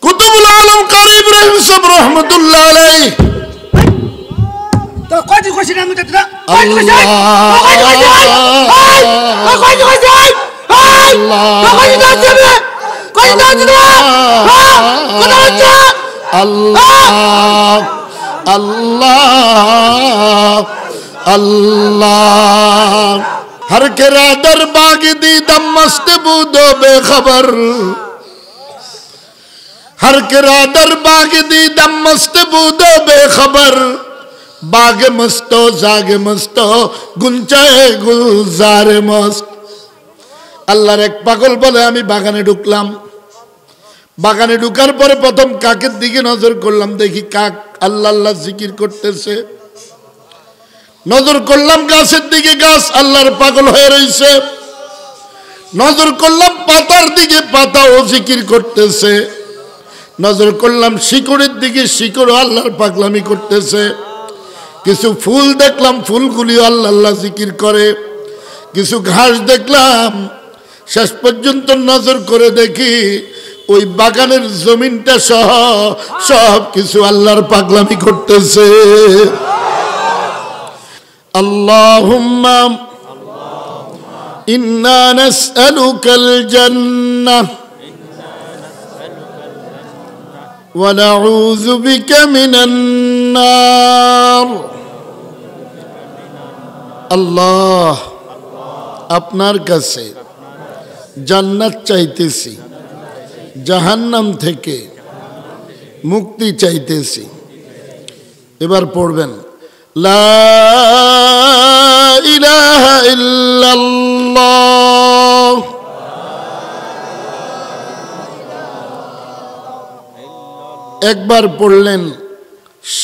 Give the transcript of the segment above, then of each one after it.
কুতুবুল আলম কারি ইব্রাহিম সাহেব রহমতুল্লাহ আলাইহি তো কয়টি কইছি না আমি তো अल्लाह हर किरा दर बाग दी दम मस्त बूदो बेखबर हर किरा दर बाग दी दम मस्त बूदो बेखबर बाग मस्तो जाग मस्तो गुंचाए गुलजार मस्त আল্লাহর এক পাগল বলে আমি বাগানে ঢুকলাম বাগানে ঢুকার পরে প্রথম কাকের দিকে নজর করলাম দেখি কাক আল্লাহ আল্লাহ জিকির করতেছে নজর করলাম গাছের দিকে গাছ আল্লাহর পাগল হয়ে রইছে নজর করলাম পাতার দিকে পাতাও জিকির করতেছে নজর করলাম শিকড়ের দিকে শিকড় আল্লাহর পাগলামি করতেছে কিছু ফুল দেখলাম ফুলগুলি আল্লাহ আল্লাহ জিকির করে কিছু ঘাস দেখলাম শেষ পর্যন্ত নজর করে দেখি ওই বাগানের জমিনটা সহ সব কিছু আল্লাহর পাগলামি করতেছে আল্লাহুম্মা ইন্না নাসআলুকাল জান্নাহ ওয়া নাউযু বিকা মিনান নার আল্লাহ আপনার কাছে জান্নাত চাইতেছি জাহান্নাম থেকে মুক্তি চাইতেছি এবার পড়বেন লা ইলাহা ইল্লাল্লাহ একবার পড়লেন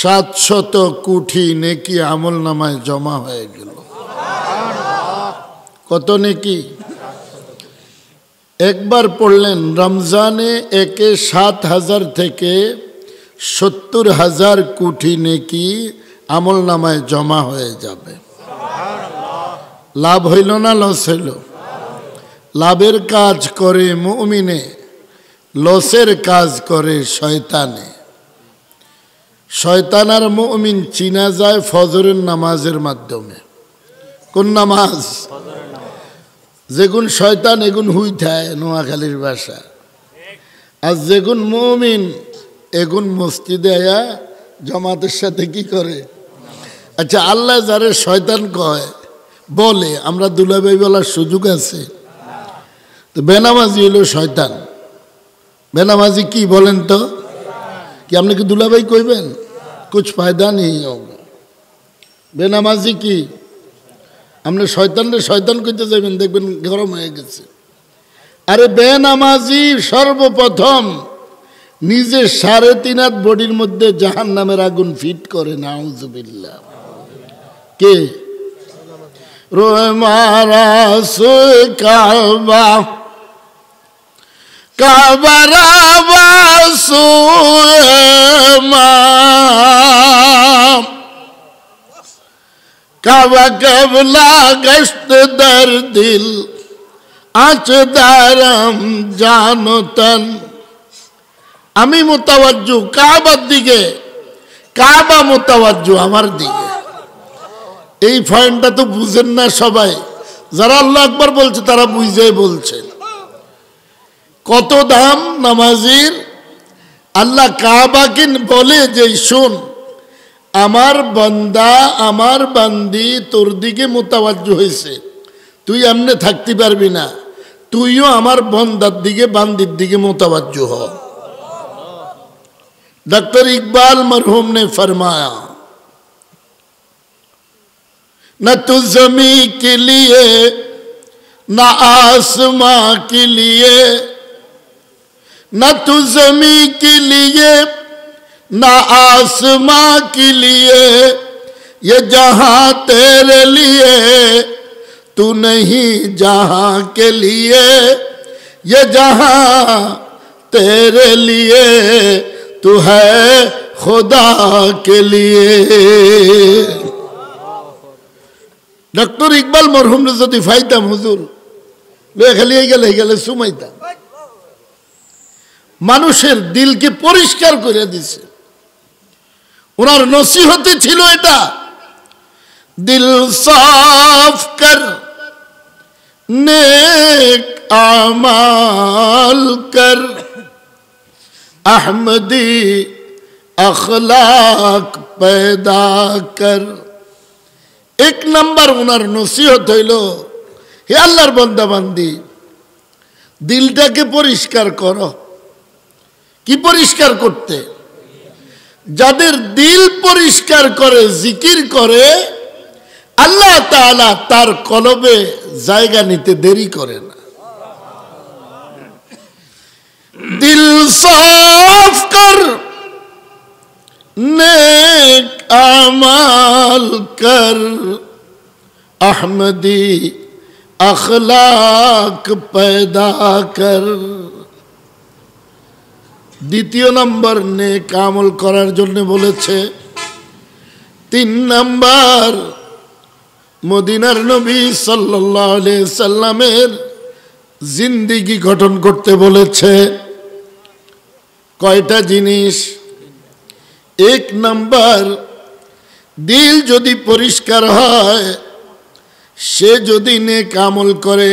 700 কোটি নেকি আমলনামায় জমা হয়ে গেল কত নেকি একবার পড়লেন রমজানে একে 7,000 থেকে 70,000 কোটি নেকি আমলনামায় জমা হয়ে যাবে লাভ হইল না লস হইল লাভের কাজ করে মুমিনে লসের কাজ করে শয়তানে শয়তান আর মুমিন চিনা যায় ফজরের নামাজের মাধ্যমে কোন নামাজ যেগুন শয়তান এগুন হুই থায় নোয়াখালীর ভাষা আর যেগুন মুমিন এগুন মসজিদে আয়া জামাতের সাথে কি করে আচ্ছা আল্লাহ যারে শয়তান কয় বলে আমরা দুলাভাই বলার সুযোগ আছে তো বেনামাজি হলো শয়তান বেনামাজি কি বলেন তো কি আপনি কি দুলাভাই কইবেন কুছ ফায়দা নেই হোগা বেনামাজি কি আপনি শয়তানরে শয়তান কইতে যাবেন দেখবেন গরম হয়ে গেছে আরে বেনামাজি সর্বপ্রথম নিজে 3.5 হাত বডির মধ্যে জাহান্নামের আগুন ফিট করে নাউজুবিল্লাহ কে রোয়ে মারাস কাবা কাবারাবাসু মা কাবা কবলা গশত দর দিল আচ দারম জানতন আমি মুতাওয়াজ্জু কাবার দিকে কাবা মুতাওয়াজ্জু আমার দিকে এই পয়েন্টটা তো বুঝেন না সবাই যারা আল্লাহু আকবার বলছে তারা বুঝেই বলছে কত দাম নামাজির আল্লাহ কাবাকে বলে যে শুন আমার বান্দা আমার বান্দি তোর দিকে মুতাওয়াজ্জু হয়েছে তুই এমনি থাকতে পারবি না তুইও আমার বান্দার দিকে বান্দির দিকে মুতাওয়াজ্জু হ डॉक्टर इकबाल मरहूम ने फरमाया न तो जमी के लिए न आसमां के लिए न तो जमी के लिए न आसमां के लिए ये जहां तेरे लिए तू नहीं जहां के लिए ये जहां तेरे लिए तू है खुदा के लिए डॉक्टर इकबाल मरहुम ने যদি ফাইতাম হুজুর লয়ে খালি গেলে সুমাইতাম মানুষের দিলকে পরিষ্কার করে দিছে। ওনার নসিহতে ছিল এটা, দিল সাফ কর নেক আমাল কর আহমদি अखलाक पैदा कर। एक नंबर उनार नसीहत हইল, হে আল্লাহর বান্দা বান্দি, দিলটাকে পরিষ্কার করো। কি পরিষ্কার করতে? যাদের দিল পরিষ্কার করে, জিকির করে, আল্লাহ তাআলা তার কলবে জায়গা নিতে দেরি করে না। দিল সাফ কর नेक अमाल कर अहमदी अखलाक पैदा कर। দ্বিতীয় নম্বর নেক আমল করার জন্য বলেছে। 3 নম্বর মদিনার নবী সাল্লাল্লাহু আলাইহি সাল্লামের জিন্দেগি গঠন করতে বলেছে। কয়টা জিনিস? 1 নম্বর, দিল যদি পরিষ্কার হয়, সে যদি নেক আমল করে,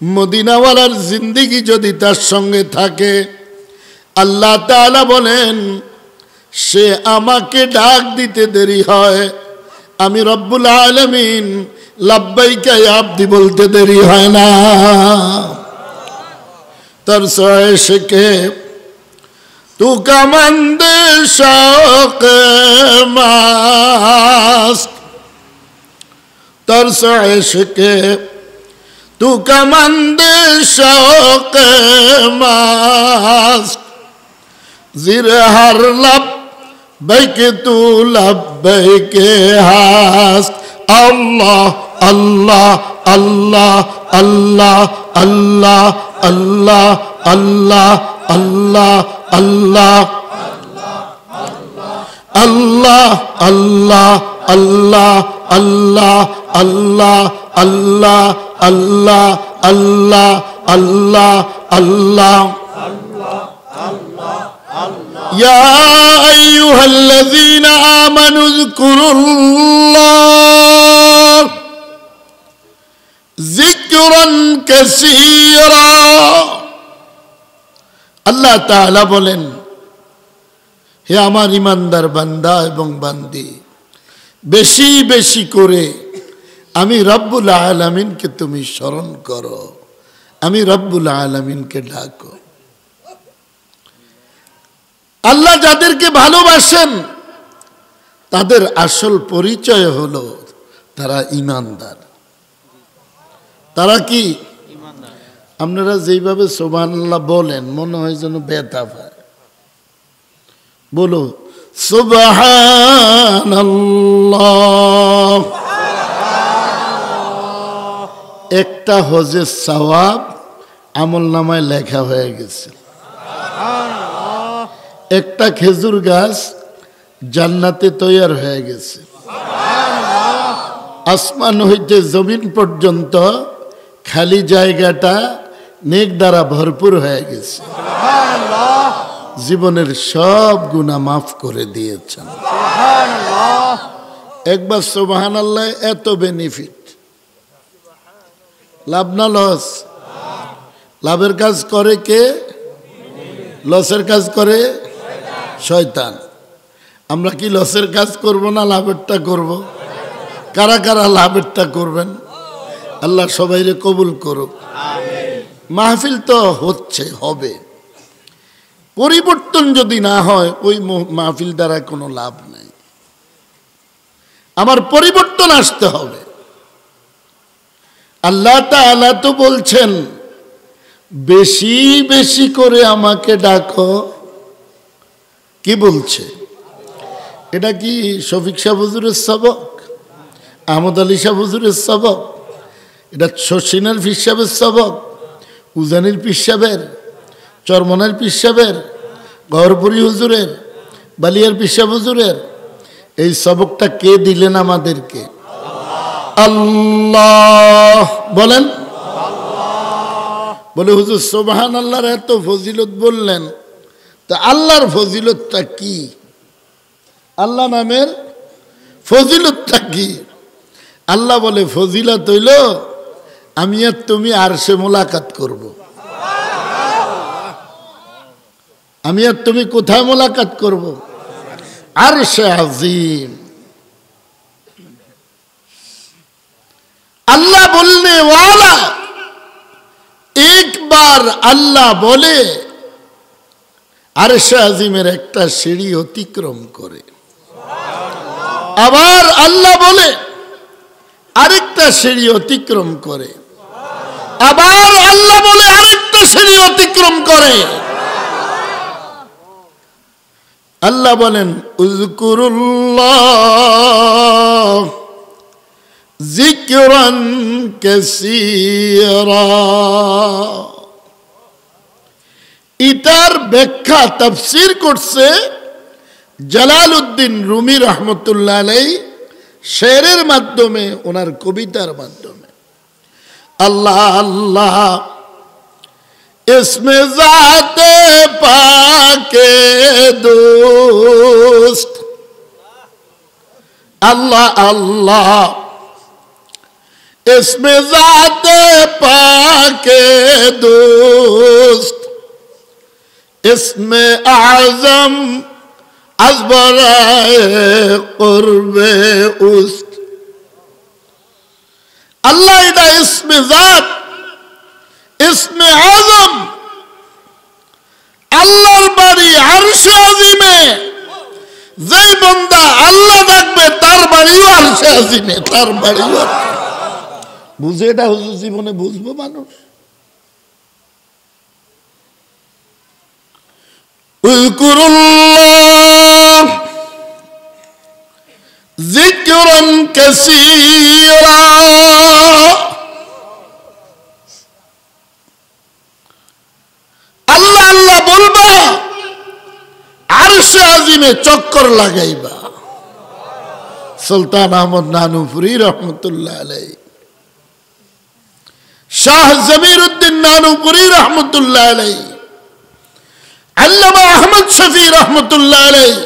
মদিনাওয়ালার জিন্দেগি যদি তার সঙ্গে থাকে, আল্লাহ তাআলা বলেন সে আমাকে ডাক দিতে দেরি হয়, আমি রব্বুল আলামিন লাব্বাইকা ইয়া আব্দি বলতে দেরি হয় না। তার সয়সকে तू का मंद शौक मास्क तरस इश्क तू का मंद शौक मास्क जिर हर लब बैक तू लब बैके हास। अल्लाह अल्लाह अल्लाह अल्लाह अल्लाह अल्लाह अल्लाह अल्लाह अल्लाह अल्लाह अल्लाह अल्लाह अल्लाह अल्लाह अल्लाह अल्लाह अल्लाह अल्लाह अल्लाह या अय्युहल्लज़ीना आमनु ज़्कुरुल्लाह ज़िक्रन कसीरा। আল্লাহ তাআলা বলেন, হে আমার ইমানদার বান্দা এবং বান্দি, বেশি বেশি করে আমি রব্বুল আলামিনকে তুমি স্মরণ করো, আমি রব্বুল আলামিনকে ডাকো। আল্লাহ যাদেরকে ভালোবাসেন তাদের আসল পরিচয় হলো তারা ঈমানদার। তারা কি? আপনারা যেইভাবে সুবহানাল্লাহ বলেন মনে হয় যেন ব্যথা পায়। বলো সুবহানাল্লাহ। একটা হজের সওয়াব আমলনামায় লেখা হয়ে গেছে। একটা খেজুর গাছ জান্নাতে তৈয়ার হয়ে গেছে। আসমান হইতে জমিন পর্যন্ত খালি জায়গাটা নেক দ্বারা ভরপুর হয়ে গেছে। জীবনের সব গুনাহ মাফ করে দিয়েছেন। একবার সুবহানাল্লাহ। এত বেনিফিট, লাভ না লস? লাভের কাজ করে কে? লসের কাজ করে শয়তান। আমরা কি লসের কাজ করব না লাভেরটা করব? কারা কারা লাভেরটা করবেন? আল্লাহ সবাইরে কবুল করুক। মাহফিল তো হচ্ছে, হবে, পরিবর্তন যদি না হয় ওই মাহফিল দ্বারা কোনো লাভ নেই। আমার পরিবর্তন আসতে হবে। আল্লাহ তাআলা তো বলছেন বেশি বেশি করে আমাকে ডাকো। কি বলছে? এটা কি শফিক শাহ হুজুরের সবক, আহমদ আলী শাহ হুজুরের সবক, এটা শশিনার পীর সাহেবের সবক, উজানির পীর সাহেবের, চরমনের পীর সাহেবের, গহরপুরি হুজুরের, বালিয়ার পীর সাহেব হুজুরের? এই সবকটা কে দিলেন আমাদেরকে? আল্লাহ। বলেন বলে হুজুর সুবহানাল্লাহর এত ফজিলত বললেন, তা আল্লাহর ফজিলতটা কি? আল্লাহ নামের ফজিলতটা কি? আল্লাহ বলে ফজিলত হইল আমি আর তুমি আরশে মোলাকাত করব। আমি আর তুমি কোথায় মোলাকাত করব? আরশে আজিম। আল্লাহ বলনে ওয়ালা একবার আল্লাহ বলে আরশে আজিমের একটা সিঁড়ি অতিক্রম করে, আবার আল্লাহ বলে আরেকটা সিঁড়ি অতিক্রম করে, আবার আল্লাহ বলে আরেকটা সিঁড়ি অতিক্রম করে। আল্লাহ বলেন উযকুরুল্লাহ যিকরান কাসীরা। ইতার ব্যাখ্যা তাফসীর করছে জালালউদ্দিন রুমি রহমতুল্লাহ আলাইহি শেরের মাধ্যমে, ওনার কবিতার মাধ্যমে। আল্লাহ আল্লাহ ইসমে জাতে পাকে দোস্ত, আল্লাহ আল্লাহ ইসমে জাতে পাকে দোস্ত, ইসমে আজম আজ বরায়ে কুরবে উস্ত। আল্লাহ এটা ইসমে জাত, ইসমে আজম। আল্লাহর বাড়ি আরশে আজিমে। যেই বান্দা আল্লাহ ডাকবে তার বাড়িও আরশে আজিমে, তার বাড়িও। বুঝে এটা হুজুর জীবনে বুঝবো মানুষ? উযকুরুল্লাহ যিকরান কাসীরা। আল্লাহ আল্লাহ বলবা, আরশে আজিমে চক্কর লাগাইবা। সুলতান আহমদ নানুপুরি রহমতুল্লাহ আলাইহি, শাহ জমিরউদ্দিন নানুপুরি রহমতুল্লাহ আলাইহি, আল্লামা আহমদ শফি রহমতুল্লাহ আলাইহি,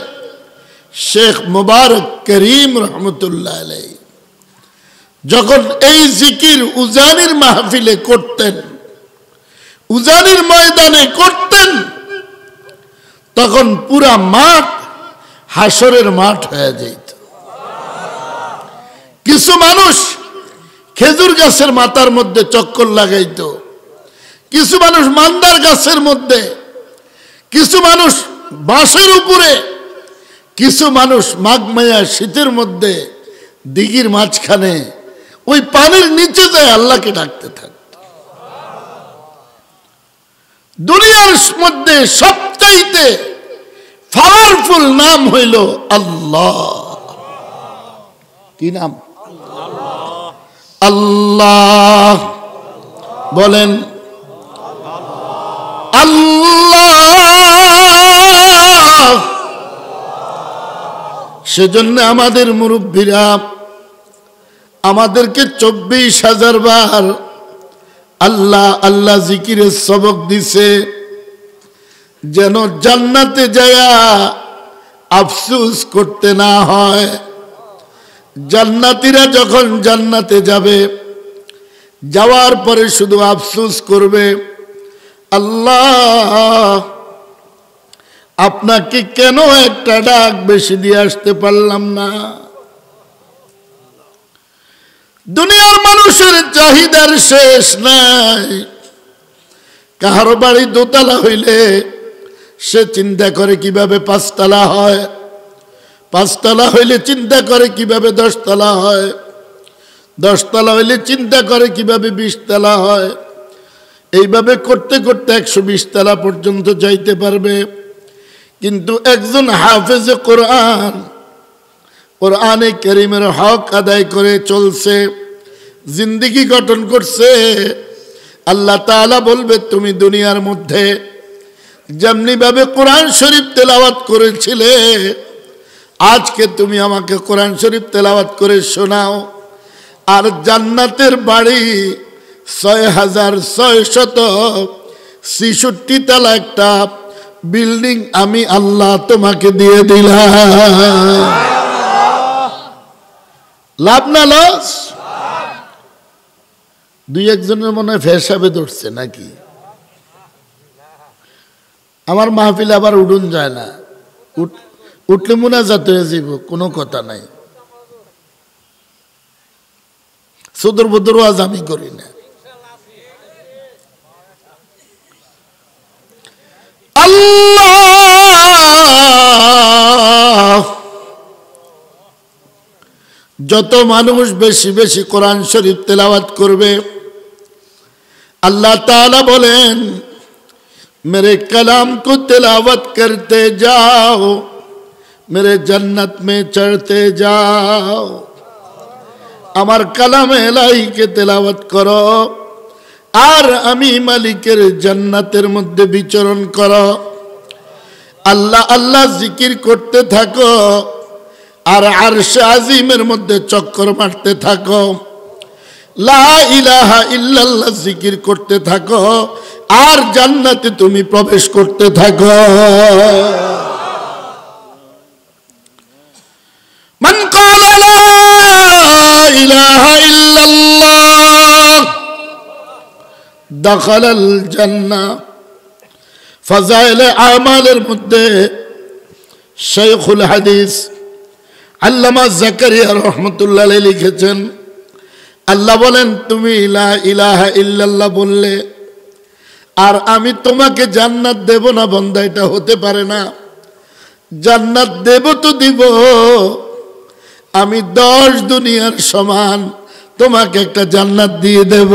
শেখ মুবারক করিম রহমতুল্লাহ আলাইহি যখন এই জিকির উজানির মাহফিলে করতেন, উজানির ময়দানে করতেন, তখন পুরা মাঠ হাসরের মাঠ হয়ে যেত। কিছু মানুষ খেজুর গাছের মাথার মধ্যে চক্কর লাগাইতো, কিছু মানুষ মান্দার গাছের মধ্যে, কিছু মানুষ বাঁশের উপরে, কিছু মানুষ মাঘমায়া শীতের মধ্যে দিঘির মাঝখানে ওই পানির নিচে যায় আল্লাহকে ডাকতে থাকত। দুনিয়ার মধ্যে সবচাইতে পাওয়ারফুল নাম হইল আল্লাহ। কি নাম? আল্লাহ। বলেন আল্লাহ। সেজন্য আমাদের মুরব্বীরা আমাদেরকে 24,000 বার আল্লাহ আল্লাহ জিকিরের সবক দিছে, যেন জান্নাতে যায়া আফসোস করতে না হয়। জান্নাতীরা যখন জান্নাতে যাবে, যাওয়ার পরে শুধু আফসোস করবে, আল্লাহ আপনাকে কেন একটা ডাক বেশি দিয়ে আসতে পারলাম না। দুনিয়ার মানুষের চাহিদার শেষ নাই। কাহারো বাড়ি দোতলা হইলে সে চিন্তা করে কিভাবে 5 তলা হয়, 5 তলা হইলে চিন্তা করে কিভাবে 10 তলা হয়, 10 তলা হইলে চিন্তা করে কিভাবে 20 তলা হয়। এইভাবে করতে করতে 120 তলা পর্যন্ত যাইতে পারবে। কিন্তু একজন হাফেজে কোরআন, কোরআনে কারীমের হক আদায় করে চলছে, জিন্দেগি গঠন করছে, আল্লাহ তাআলা বলবে তুমি দুনিয়ার মধ্যে যেমনি ভাবে কোরআন শরীফ তেলাওয়াত করেছিলে, আজকে তুমি আমাকে কোরআন শরীফ তেলাওয়াত করে শোনাও। আর জান্নাতের বাড়ি 6,666 তলা একটা বিল্ডিং আমি আল্লাহ তোমাকে দিয়ে দিলাম। লাভ না লস? দুই একজনের মনে হয় ফেসাবে ধরছে নাকি? আমার মাহফিল আবার উঠুন যায় না, উঠলে মুনাজাত হয়ে যাব, কোনো কথা নাই। সদর বদর ওয়াজ আমি করি না। আল্লাহ যত মানুষ বেশি বেশি কোরআন শরীফ তেলাওয়াত করবে, अल्लाह ताला बोलें मेरे कलाम को तिलावत करते जाओ, मेरे जन्नत में चढ़ते जाओ। আমার কালামে ইলাহিকে তেলাওয়াত করো আর আমি মালিকের জান্নাতের মধ্যে বিচরণ করো। আল্লাহ আল্লাহ জিকির করতে থাকো আর আরশ আজিমের মধ্যে চক্কর মারতে থাকো। লা ইলাহা ইল্লাল্লাহ জিকির করতে থাকো আর জান্নাতে তুমি প্রবেশ করতে থাকো। মান ক্বালা লা ইলাহা ইল্লাল্লাহ দাখালাল জান্নাহ। ফাযাইলে আমালের মধ্যে শাইখুল হাদিস আল্লামা জাকারিয়া রাহমাতুল্লাহ আলাইহি লিখেছেন, আল্লাহ বলেন তুমি লা ইলাহা ইল্লাল্লাহ বললে আর আমি তোমাকে জান্নাত দেব না বান্দা, এটা হতে পারে না। জান্নাত দেব তো দিব, আমি 10 দুনিয়ার সমান তোমাকে একটা জান্নাত দিয়ে দেব।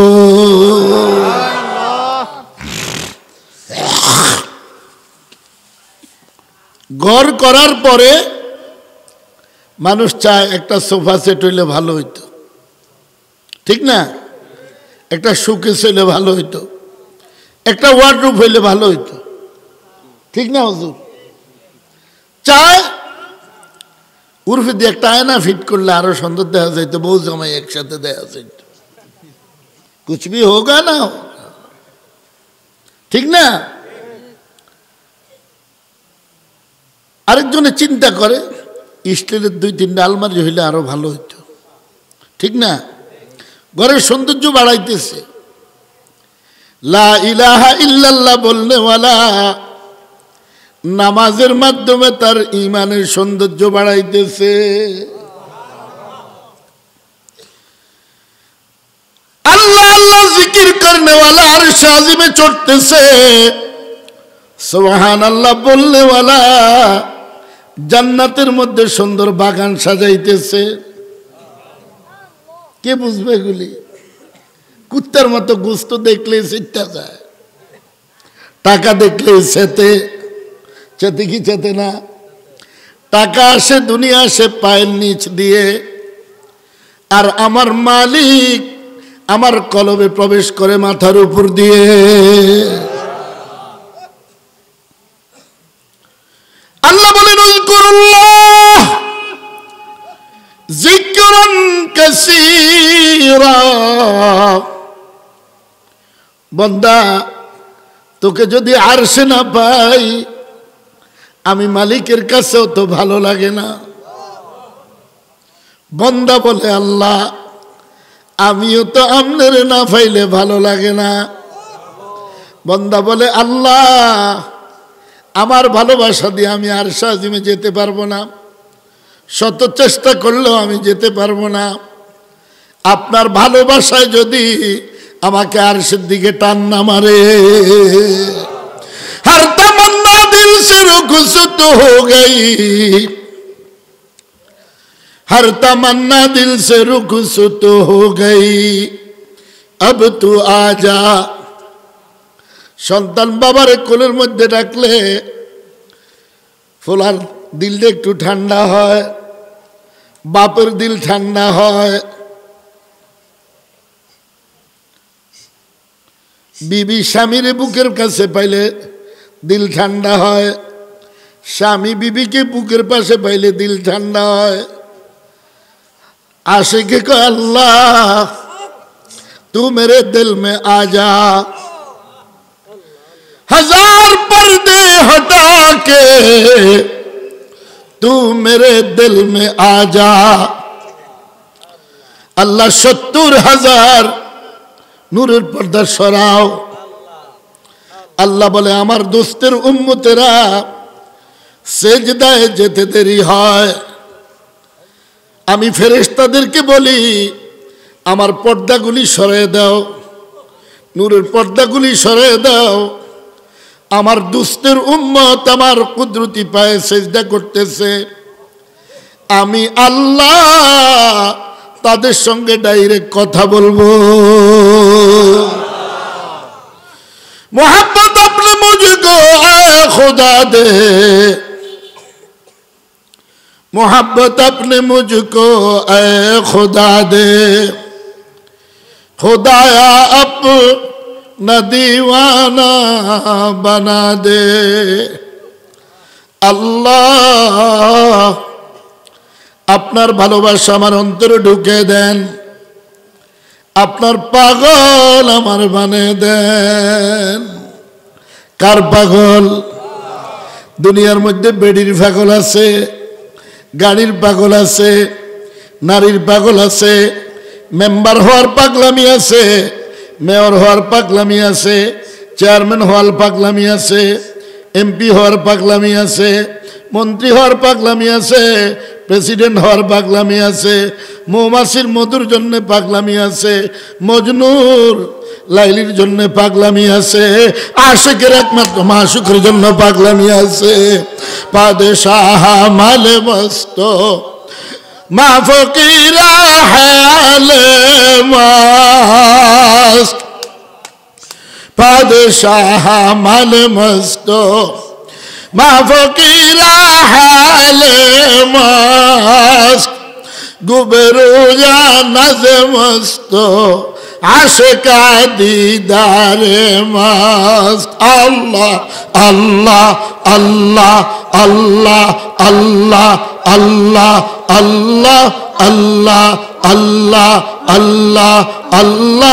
ঘর করার পরে মানুষ চায় একটা সোফা সেট হইলে ভালো হইতো, ঠিক না? একটা শোকেস হইলে ভালো হইতো, একটা ওয়ার্ডরোব হইলে ভালো হইতো, ঠিক না হুজুর? চায় উর্ফে দিয়ে একটা আয়না ফিট করলে আরো সুন্দর দেখা যাইতো, বউ জামাই একসাথে দেখা যাইতো, কুছ ভি হোগা না, ঠিক না? আরেকজনে চিন্তা করে স্টিলের 2-3টা আলমারি হইলে আরো ভালো হইতো, ঠিক না? ঘরের সৌন্দর্য বাড়াইতেছে। লা ইলাহা ইল্লাল্লাহ বলনে ওয়ালা নামাজের মাধ্যমে তার ঈমানের সৌন্দর্য বাড়াইতেছে। আল্লাহ আল্লাহ জিকির করনে ওয়ালা আরশ আজিমে চড়তেছে, সুবহানাল্লাহ বলনে ওয়ালা জান্নাতের মধ্যে সুন্দর বাগান সাজাইতেছে। কে বুঝবে এগুলি? কুত্তার মতো গোস্ত দেখলে চিন্তা যায়, টাকা দেখলে চেতে, চেতে কি চেতে না? টাকা আসে দুনিয়া আসে পায়ের নিচ দিয়ে, আর আমার মালিক আমার কলবে প্রবেশ করে মাথার উপর দিয়ে। আল্লাহ বলেন উযকুরুল্লাহ যিকরান কাসীরা। বান্দা তোকে যদি আরশে না পাই, আমি মালিকের কাছেও তো ভালো লাগে না। বান্দা বলে আল্লাহ আমিও তো আপনার না পাইলে ভালো লাগে না। বান্দা বলে আল্লাহ আমার ভালোবাসা দিয়ে আমি আরশ আজিমে যেতে পারবো না, শত চেষ্টা করলেও আমি যেতে পারবো না। আপনার ভালোবাসায় যদি আমাকে আরশের দিকে টান না মারে। हर तमन्ना दिल से रुखसत हो गई, हर तमन्ना दिल से रुखसत हो गई, अब तू आजा। সন্তান বাবার কোলের মধ্যে রাখলে ফোলার দিলটা একটু ঠান্ডা হয়, বাপের দিল ঠান্ডা হয়। বিবি স্বামীর বুকের কাছে পাইলে দিল ঠান্ডা হয়, স্বামী বিবিকে বুকের পাশে পাইলে দিল ঠান্ডা হয়। আশিকে কয় আল্লাহ तू मेरे दिल में आ जा, हजार पर्दे हटा के तू मेरे दिल में आ जा। अल्लाह 70,000 नूरेर पर्दा सराओ। अल्लाह बोले आमार दोस्तेर उम्मतेरा सेजदाय जेते देरी হয়, আমি ফেরেশতাদেরকে বলি আমার পর্দাগুলি সরিয়ে দাও, নূরের পর্দাগুলি সরিয়ে দাও। আমার দুস্তের উম্মত আমার কুদরতি পায়ে সেজদা করতেছে, আমি আল্লাহ তাদের সঙ্গে ডাইরেক্ট কথা বলবো। मोहब्बत अपने मुझको आए खुदा दे, मोहब्बत अपने मुझको आए खुदा दे, खुदाया अपना दीवाना बना दे। अल्लाह আপনার ভালোবাসা আমার অন্তরে ঢুকে দেন, আপনার পাগল আমার বানিয়ে দেন। কার পাগল? দুনিয়ার মধ্যে বেডির পাগল আছে, গাড়ির পাগল আছে, নারীর পাগল আছে, মেম্বার হওয়ার পাগলামি আছে, মেয়র হওয়ার পাগলামি আছে, চেয়ারম্যান হওয়ার পাগলামি আছে, এমপি হওয়ার পাগলামি আছে, মন্ত্রী হওয়ার পাগলামি আছে, প্রেসিডেন্ট হওয়ার পাগলামি আছে, মৌমাছির মধুর জন্য পাগলামি আছে, মজনুর লাইলির জন্য পাগলামি আছে, আশিকের একমাত্র মাশুকের জন্য পাগলামি আছে। পাদশাহ মালে মস্ত মা ফকিরা হালে মস্ত, পাদশাহ মালে মস্ত মা ফকিরা হালে মস্ত, গুবরুজা নাজে মস্ত আশিকা দিদারে মস্ত। আল্লাহ আল্লাহ আল্লাহ আল্লাহ আল্লাহ আল্লাহ আল্লাহ আল্লাহ আল্লাহ আল্লাহ আল্লাহ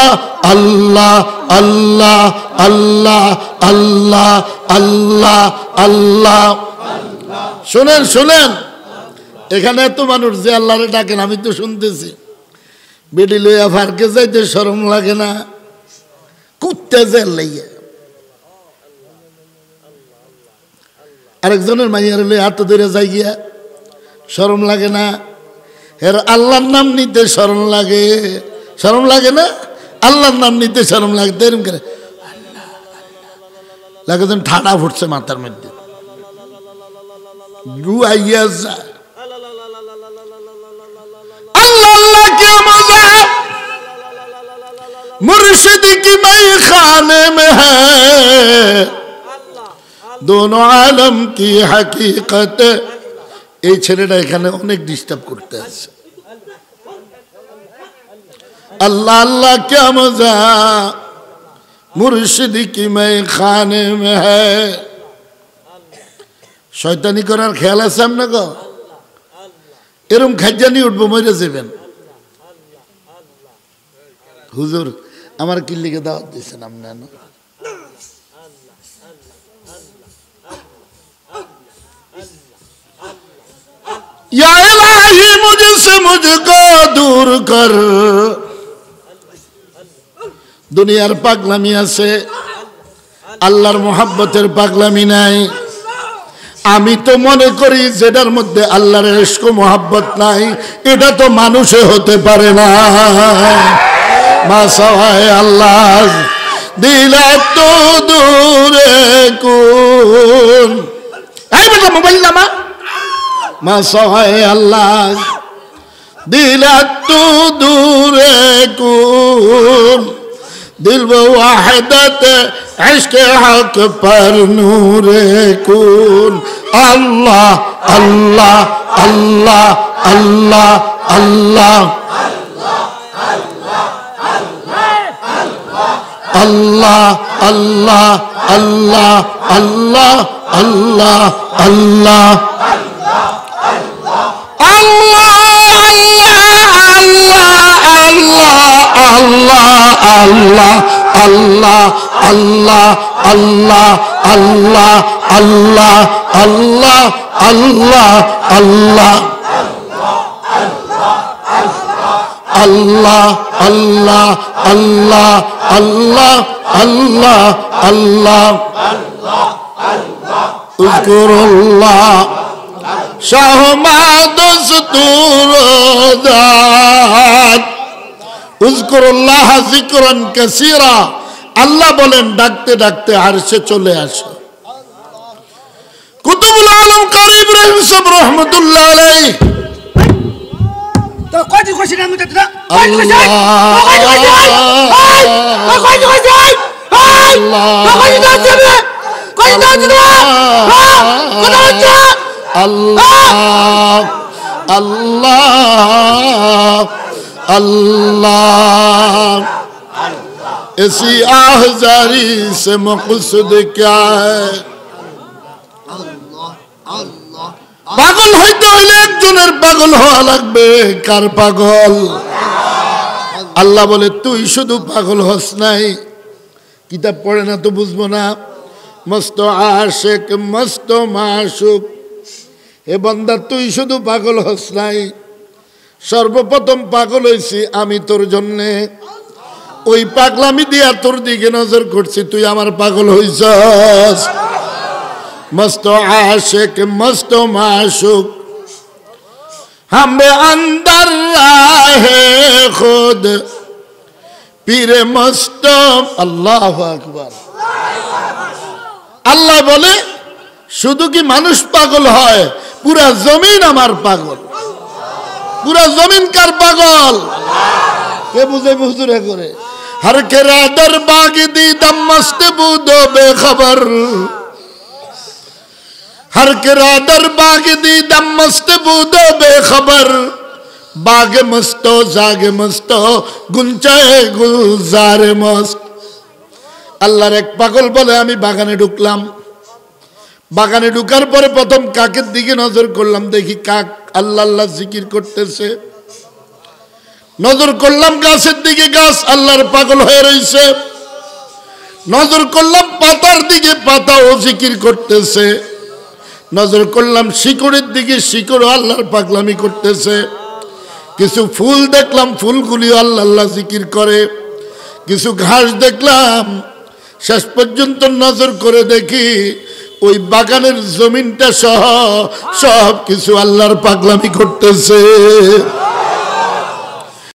আল্লাহ আল্লাহ আল্লাহ আল্লাহ আল্লাহ আল্লাহ। শুনেন শুনেন, এখানে এত মানুষ যে আল্লাহরে ডাকেন, আমি তো শুনতেছি। বেডি লইয়া ফারকে যাইতে শরম লাগে না? কুত্তে জেল লইয়া আরেকজনের মাইয়ার লইয়া হাত ধরে যাই গিয়া শরম লাগে না? এর আল্লাহর নাম নিতে শরম লাগে, শরম লাগে না? আল্লাহর নাম নিতে শরম লাগে, এরকম করে লাগে যেন ঠাডা ফুটছে মাথার মধ্যে, রুয়াইয়া যায়। अल्लाह अल्लाह क्या मजा मुर्शिद की मई खाने में है, दोनों आलम की हकीकत। এই ছেলেটা এখানে অনেক ডিস্টার্ব করতে আছে। अल्लाह अल्लाह क्या मजा मुर्शिद की मई खाने में है। শয়তানি করার খেয়াল আছে আপনার গো? এরম খাজ্জানি উঠবো, মরে যাবেন। হুজুর আমার কি লিখে দাওয়াত দিয়েছেন আপনার? या इलाही मुझसे मुझको दूर कर। দুনিয়ার পাগলামি আছে, আল্লাহর মোহাব্বতের পাগলামি নাই। আমি তো মনে করি যেটার মধ্যে আল্লাহর ইশক মোহাব্বত নাই, এটা তো মানুষে হতে পারে না। মাসাওয়ায়ে আল্লাহ দিলা তো দূরে কোন, এই বেটা মোবাইল নামা। মাসাওয়ায়ে আল্লাহ দিলা তো দূরে কোন, दिल वो वाहिदत इश्क हक पर नूरे कून। अल्लाह अल्लाह अल्लाह अल्लाह अल्लाह अल्लाह अल्लाह अल्लाह अल्लाह अल्लाह अल्लाह अल्लाह अल्लाह अल्लाह আল্লাহ আল্লাহ আল্লাহ আল্লাহ আল্লাহ আল্লাহ আল্লাহ আল্লাহ আল্লাহ আল্লাহ আল্লাহ আল্লাহ আল্লাহ আল্লাহ আল্লাহ আল্লাহ উযকুরুল্লাহ শাহমাদ দস্তুরদাত উযকুরুল্লাহ যিকরান কাসীরা। আল্লাহ বলেন ডাকতে ডাকতে আরশে চলে আসে। কুতুবুল আলম কারি ইব্রাহিম সাহেব রহমাতুল্লাহ আলাইহি তো কয়টি কইছেন আমি তো আল্লাহ আল্লাহ अल्लाह ऐसी आहजारी से मकसूद क्या है? পাগল হইতে হইলে একজনের পাগল হওয়া লাগবে। কার পাগল? আল্লাহ বলে তুই শুধু পাগল হস নাই, কিতাব পড়ে না তো বুঝবো না। মস্ত আশিক মস্ত মাশুক, হে বান্দা তুই শুধু পাগল হস নাই, সর্বপ্রথম পাগল হইছি আমি তোর জন্যে। ওই পাগলামি দিয়া তোর দিকে নজর করছি, তুই আমার পাগল হইছস। মস্ত আশিক মস্ত মাশুক হামে अंदर রাহে খুদ পীরে মস্ত। আল্লাহু আকবার। আল্লাহ বলে শুধু কি মানুষ পাগল হয়, পুরা জমিন আমার পাগল। पूरा जमीन कर पागल के बुझे हुजूरे करे हर के रादर बाग दी दम मस्त बूदो बेखबर हर के रादर बाग दी दम मस्त बूदो बेखबर बाग मस्तो जागे मस्तो गुंचाए गुलजारे मस्त। আল্লাহর এক পাগল বলে আমি বাগানে ঢুকলাম, বাগানে ঢুকার পরে প্রথম কাকের দিকে নজর করলাম, দেখি কাক আল্লাহ আল্লাহ জিকির করতেছে। নজর করলাম গাছের দিকে, গাছ আল্লাহর পাগল হয়ে রয়েছে। নজর করলাম পাতার দিকে, পাতাও জিকির করতেছে। নজর করলাম শিকড়ের দিকে, শিকড়ও আল্লাহর পাগলামি করতেছে। কিছু ফুল দেখলাম, ফুলগুলিও আল্লাহ আল্লাহ জিকির করে। কিছু ঘাস দেখলাম, শেষ পর্যন্ত নজর করে দেখি ওই বাগানের জমিনটা সহ সব কিছু আল্লাহর পাগলামি করতেছে।